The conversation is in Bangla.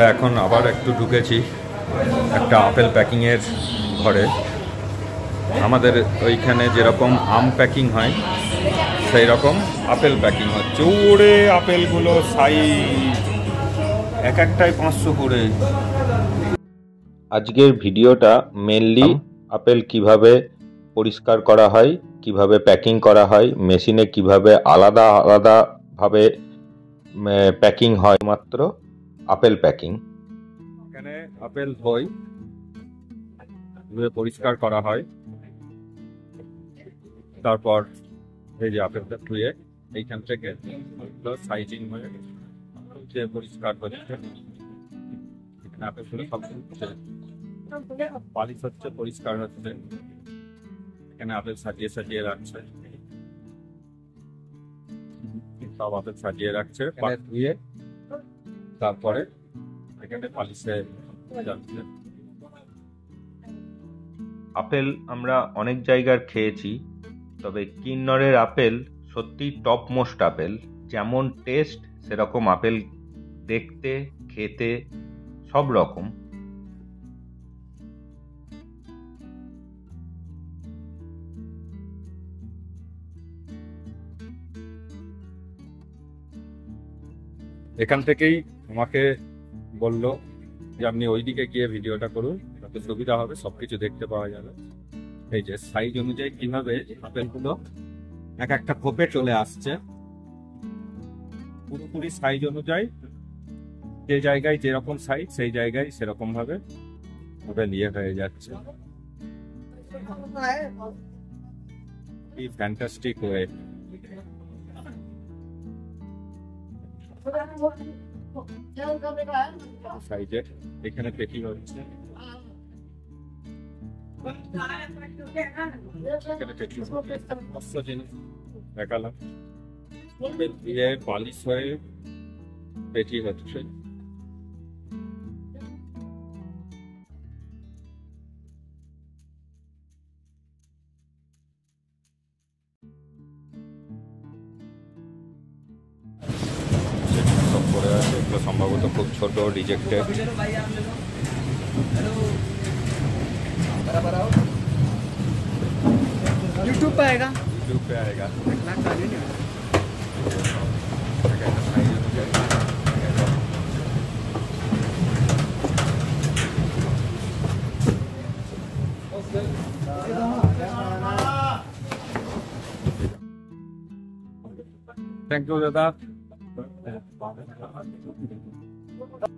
আমরা এখন আবার একটু ঢুকেছি একটা আপেল প্যাকিংয়ের ঘরে। আমাদের ওইখানে যেরকম আম প্যাকিং হয় সেই রকম আপেল প্যাকিং হচ্ছে। ওরে আপেলগুলো সাইজ এক একটাই 500 করে। আজকের ভিডিওটা মেনলি আপেল কিভাবে পরিষ্কার করা হয়, কিভাবে প্যাকিং করা হয়, মেশিনে কিভাবে আলাদা আলাদাভাবে প্যাকিং হয়, মাত্র আপেল প্যাকিং। এখানে আপেল ধুই পরিষ্কার করা হয়, তারপর এই যে আপেলটা ধুয়ে এইখান থেকে সাইজিং হয়ে যে পরিষ্কার হচ্ছে। এখানে আপেলগুলো সব পালিশ হচ্ছে, পরিষ্কার হচ্ছে। এখানে আপেল সাজিয়ে সাজিয়ে রাখছে, সব আপেল সাজিয়ে রাখছে ধুয়ে, তারপরে এখানে পালিশে যাচ্ছে। আপেল আমরা অনেক জায়গার খেয়েছি, তবে কিন্নরের আপেল সত্যি টপ মোস্ট আপেল। যেমন টেস্ট সেরকম আপেল, দেখতে খেতে সব রকম। এখান থেকেই আমাকে বলল যে আপনি ওইদিকে গিয়ে ভিডিওটা করুন, তাতে সুবিধা হবে, সবকিছু দেখতে পাওয়া যাবে। এই যে সাইজ অনুযায়ী কিভাবে আপেলগুলো এক একটা খোপে চলে আসছে, পুরোপুরি সাইজ অনুযায়ী যে জায়গায় যেরকম সাইজ সেই জায়গায় সেরকম ভাবে আপেল ইয়ে হয়ে যাচ্ছে। কি ফ্যান্টাস্টিক ওয়ে। সাইজে এখানে পেটি হচ্ছে, এখানে পেটি মস্ত জিনিস দেখালাম, দিয়ে পালিশ হয়ে পেটি হচ্ছে। সম্ভবত খুব ছোট রিজেক্টেড। यूट्यूब पे आएगा, यूट्यूब पे आएगा। थैंक यू दादा।